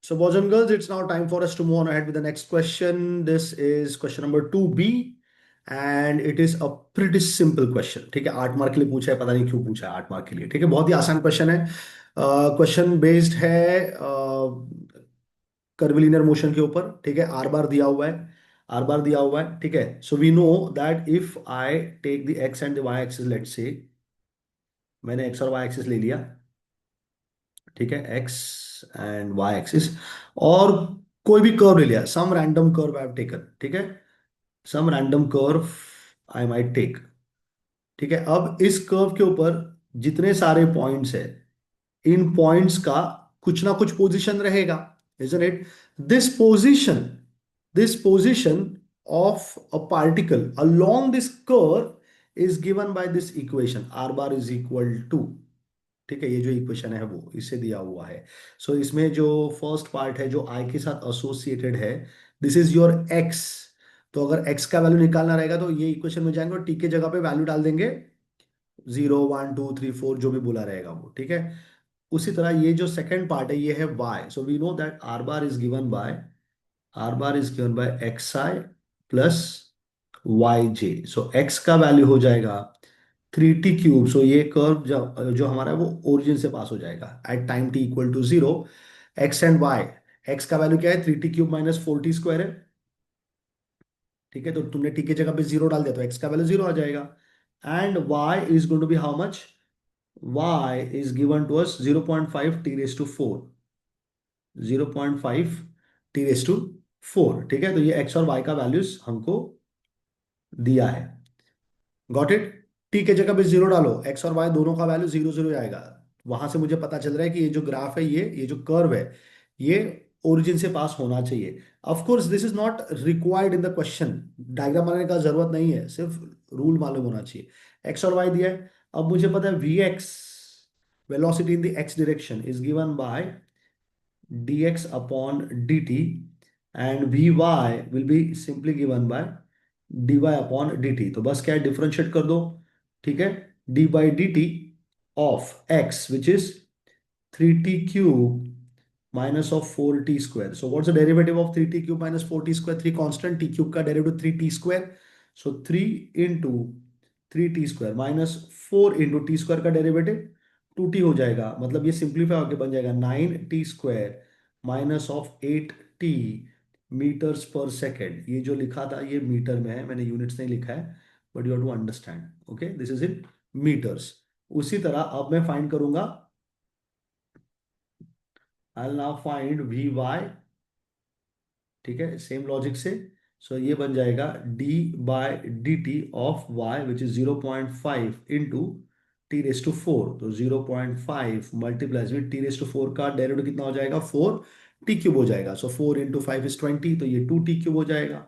So, boys and girls, it's now time for us to move on ahead with the next question. This is question number 2B, and it is a pretty simple question. ठीक है, 8 mark के लिए पूछा है, पता नहीं क्यों पूछा है 8 मार्क के लिए. ठीक है, बहुत ही आसान क्वेश्चन है. क्वेश्चन बेस्ड है कर्विलिनियर मोशन के ऊपर. ठीक है, आर बार दिया हुआ है. आर बार दिया हुआ है. ठीक है, so we know that if I take the x and the y axis, let's say मैंने एक्स और वाई एक्सिस ले लिया. ठीक है, एक्स एंड वाई एक्सिस, और कोई भी कर्व ले लिया, some random curve I have taken. ठीक है, some random curve I might take. ठीक है, अब इस कर्व के ऊपर जितने सारे पॉइंट्स है, इन पॉइंट्स का कुछ ना कुछ पोजीशन रहेगा. Isn't it? This position this position of a particle along this curve is given by this equation, r bar is equal to. ठीक है, ये जो इक्वेशन है वो इससे दिया हुआ है. सो इसमें जो फर्स्ट पार्ट है जो आई के साथ एसोसिएटेड है, दिस इज योर एक्स. तो अगर एक्स का वैल्यू निकालना रहेगा तो ये इक्वेशन में जाएंगे और टी के जगह पे वैल्यू डाल देंगे, 0 1 2 3 4 जो भी बोला रहेगा वो. ठीक है, उसी तरह ये जो सेकंड पार्ट है ये है y. So we know that r bar is given by x i plus y j. So x का वैल्यू हो जाएगा 3t क्यूब. सो ये कर्व जो जो हमारा है वो ओरिजिन से पास हो जाएगा at time t equal to 0. X and y, x का वैल्यू क्या है? 3t cube minus 4t square है. ठीक है, तो तुमने t की जगह पे 0 डाल दिया तो x का वैल्यू 0 आ जाएगा. And y is going to be how much? y is given to us 0.5 t raised to 4. 0.5 t raised to 4. ठीक है, तो ये x और y का वैल्यूज हमको दिया है. Got it? t के जगह पे 0 डालो, x और y दोनों का वैल्यू 0 0 आएगा. वहां से मुझे पता चल रहा है कि ये जो ग्राफ है, ये जो कर्व है, ये ओरिजिन से पास होना चाहिए. Of course this is not required in the question, diagram बनाने का जरूरत नहीं है, सिर्फ रूल मालूम होना चाहिए. x और y दिया है. अब मुझे पता है vx, velocity in the x direction, is given by dx upon dt, and vy will be simply given by dy upon dt. तो बस क्या है, डिफरेंशिएट कर दो. ठीक है, d by dt of x which is 3t cube minus of 4t square. So what's the derivative of 3t cube minus 4t square? 3 constant, t cube का derivative 3t square. So 3 into 3t square minus 4 into t square का derivative 2t हो जाएगा. मतलब ये simplify होकर बन जाएगा 9t square minus of 8t metres per second. ये जो लिखा था ये मीटर में है, मैंने यूनिट्स नहीं लिखा है, but you have to understand. Okay, this is in metres. उसी तरह अब मैं फाइंड करूंगा, I now find v y. ठीक है, सेम लॉजिक से. सो ये बन जाएगा d by d T of y which is 0.5 into t raise to 4. तो 0.5 multiplies with t raise to 4 का डेरिवेटिव कितना हो जाएगा? 4t क्यूब हो जाएगा. सो 4 इंटू 5 इज 20, तो ये 2t क्यूब हो जाएगा.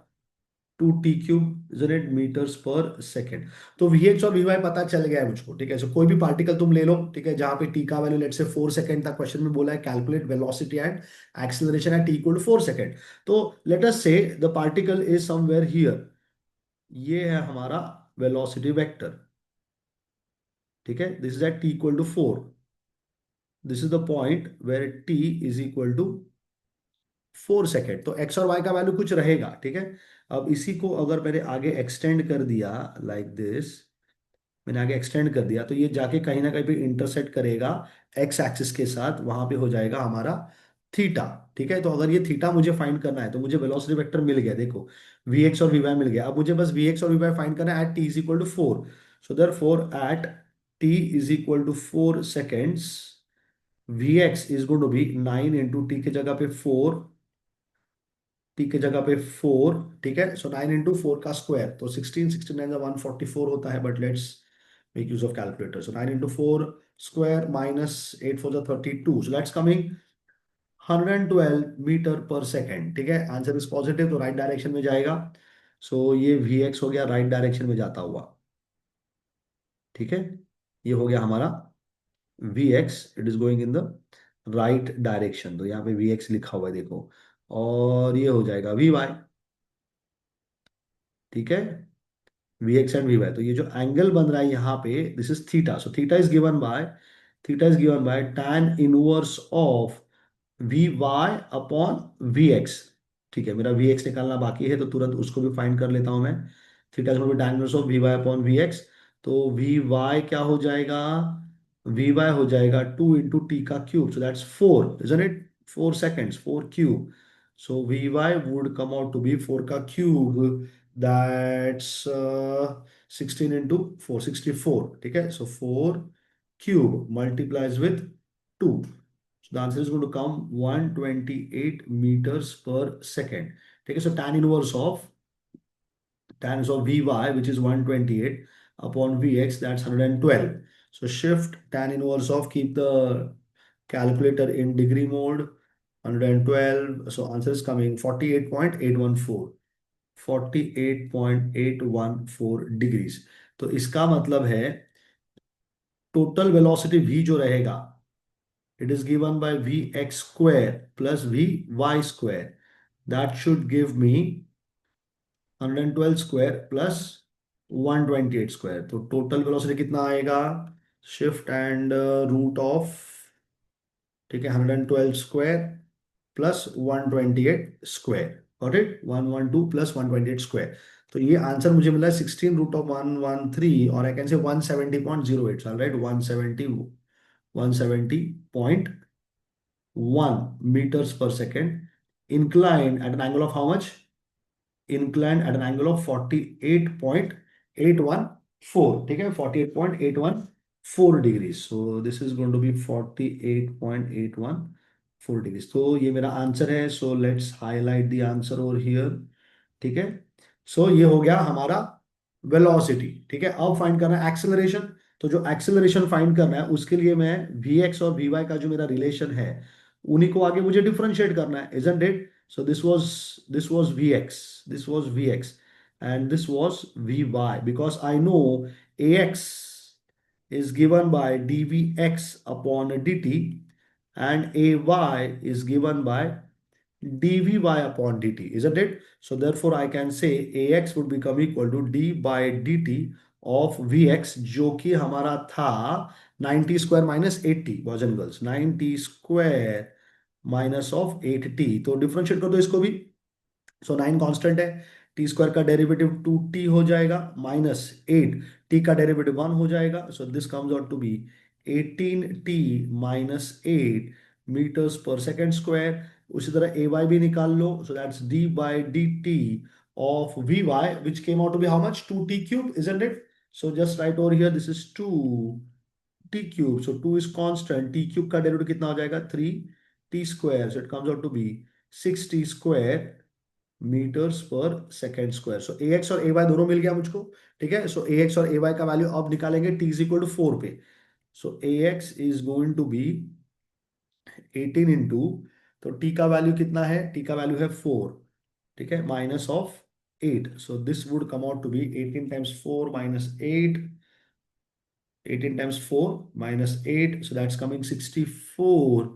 2t cube unit metres per second. तो vx और vy पता चल गया है मुझको. ठीक है, सो कोई भी पार्टिकल तुम ले लो. ठीक है, जहां पे t का वैल्यू लेट से 4 सेकंड तक क्वेश्चन में बोला है, calculate velocity and acceleration at t equal to 4 second. तो let us say the particle is somewhere here. ये है हमारा वेलोसिटी वेक्टर. ठीक है, this is at t equal to 4. This is the point where t is equal to 4 second. तो x और y का वैल्यू कुछ रहेगा. ठीक है, अब इसी को अगर मैंने आगे एक्सटेंड कर दिया लाइक दिस, मैंने आगे एक्सटेंड कर दिया, तो ये जाके कहीं ना कहीं पे इंटरसेक्ट करेगा एक्स एक्सिस के साथ, वहां पे हो जाएगा हमारा थीटा. ठीक है, तो अगर ये थीटा मुझे फाइंड करना है तो मुझे वेलोसिटी वेक्टर मिल गया. देखो, वी एक्स और वी वाई मिल गया. अब मुझे बस वी एक्स और वी वाई फाइंड करना है at T is equal to 4. So therefore at T is equal to 4 seconds, v x is going to be 9 into t के जगह पे 4, टी के जगह पे 4. ठीक है, सो 9 इंटू 4 का स्क्वायर तो 16, 16 144 होता है, but let's make use of calculator. So 9 into 4 square minus 8 4 32, so that's coming 112 metre per second. ठीक है, आंसर इज पॉजिटिव, तो राइट डायरेक्शन में जाएगा. सो ये वी एक्स हो गया राइट डायरेक्शन में जाता हुआ. ठीक है, ये हो गया हमारा v x, it is going in the right direction. तो यहाँ पे वी एक्स लिखा हुआ है देखो, और ये हो जाएगा वी वाई. ठीक है, v x and v y. तो ये जो एंगल बन रहा है यहाँ पे, this is theta. So theta is given by tan inverse of we y upon v x. ठीक है, मेरा वी एक्स निकालना बाकी है, तो तुरंत उसको भी फाइंड कर लेता हूं मैं। Theta is tan inverse of we y upon v x. तो वी वाई क्या हो जाएगा? वी वाई हो जाएगा 2 × t का cube, so that's 4, isn't it? 4 seconds, 4 cube. So v y would come out to be 4 का क्यूब, दैट्स 16 × 4, 64। ठीक है, सो 4 cube multiplies with 2। So the answer is going to come 128 meters per second. ठीक है, so tan inverse of Vy, which is 128 upon Vx, that's 112. So shift tan inverse of, keep the calculator in degree mode, 112. So answer is coming 48.814, 48.814 degrees. तो इसका मतलब है total velocity v जो रहेगा, it is given by Vx square plus Vy square. That should give me 112 square plus 128 square. तो total velocity कितना आएगा? Shift and root of, ठीक है, 112 square plus 128 square. Got it? 112 plus 128 square. तो ये answer मुझे मिला 16 √113, और I can say 170.08। Right, 170 meters per second, inclined at an angle of how much? Inclined at an angle of 48.814। ठीक है, 48.814 degree. So this is going to be 48.814 degree. तो ये मेरा आंसर है। So let's highlight the answer over here. ठीक है, सो ये हो गया हमारा वेलोसिटी। ठीक है, अब फाइंड करना है एक्सेलरेशन। तो जो एक्सेलरेशन फाइंड करना है उसके लिए मैं वी एक्स और वी वाई का जो मेरा रिलेशन है, उन्हीं को आगे मुझे डिफरेंशिएट करना है, isn't it? So this was Vx, this was Vx, and this was Vy, because I know Ax is given by dVx upon dt, and Ay is given by dVy upon dt, isn't it? So therefore I can say Ax would become equal to d by dt of Vx, जो कि हमारा था 90 square minus 80, boys and girls, 90 square minus of 8t। तो differentiate कर दो इसको भी। सो 9 constant है, टी स्क्वायर का डेरिवेटिव 2t हो जाएगा, माइनस 8, टी का डेरिवेटिव 1 हो जाएगा। So this comes out to be 18t minus 8 metres per second square. उसी तरह ए वाई भी निकाल लो। So that's D by D T of we Y, which came out to be how much? 2t cube, isn't it? So just right over here, this is 2t cube. So 2 is constant, T cube का derivative कितना हो जाएगा? 3t square. So it comes out to be 6t square metres per second square. So A X और A Y दोनों मिल गया मुझको। ठीक है, सो ए एक्स और ए वाई का वैल्यू अब निकालेंगे टी इज इक्वल टू 4 पे। So A X is going to be 18 into, तो टी का वैल्यू कितना है? टी का वैल्यू है 4। ठीक है, minus of 8। So this would come out to be 18 times 4 minus 8, 18 times 4 minus 8, so that's coming 64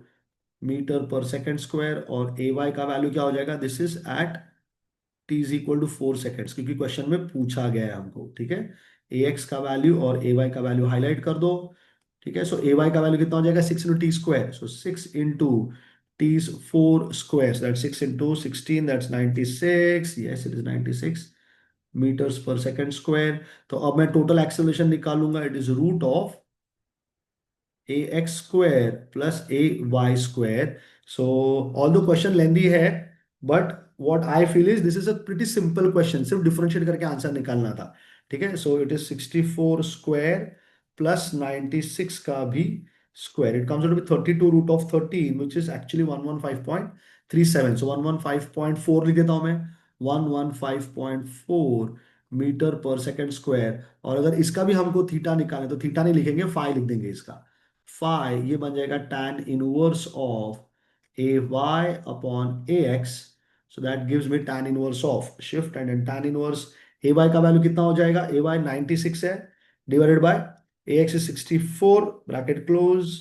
metre per second square. और A Y का वैल्यू क्या हो जाएगा? This is at T is equal to 4 seconds, क्योंकि question में पूछा गया है हमको। ठीक है, ए एक्स का वैल्यू और ए वाई का वैल्यू हाईलाइट कर दो। ठीक है, सो ए वाई का वैल्यू कितना हो जाएगा? 6 × t square. So 6 × t 4 square, that 6 × 16, that's 96। Yes, it is 96 metres per second square. तो अब मैं टोटल एक्सेलरेशन निकालूंगा। It is root of A X square plus A Y square. So all the question lengthy है, but what I feel is this is a pretty simple question, सिर्फ differentiate करके answer निकालना था। ठीक है, so it is 64 square plus 96 का भी square, it comes out to be 32 √13, which is actually 115.37। So 115.4 लिख देता हूं मैं, 115.4 मीटर पर सेकेंड स्क्वायर। और अगर इसका भी हमको थीटा निकालें, तो थीटा नहीं लिखेंगे, फाई लिख देंगे इसका। फाई ये बन जाएगा tan inverse of A Y upon A X. So that gives me tan inverse of, shift and tan inverse A Y का वैल्यू कितना हो जाएगा? ए वाई 96 है, divided by A X is 64, bracket close.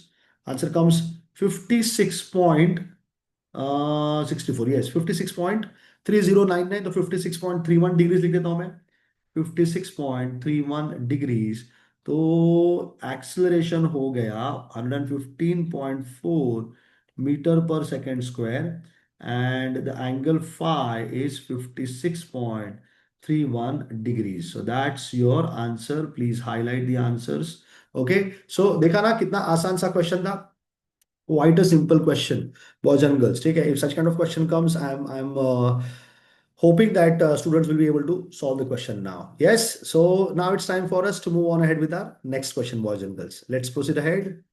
Answer comes 56.64, yes 56.3099। तो 56.31 degrees लिख देता हूं मैं, 56.31 डिग्रीज। तो एक्सेलरेशन हो गया 115.4 meter per second square, and the angle phi is 56.31 degrees. So that's your answer. Please highlight the answers. Okay. So देखा ना कितना आसान सा क्वेश्चन था. Quite a simple question, boys and girls. ठीक है. If such kind of question comes, I'm hoping that students will be able to solve the question now. Yes. So now it's time for us to move on ahead with our next question, boys and girls. Let's proceed ahead.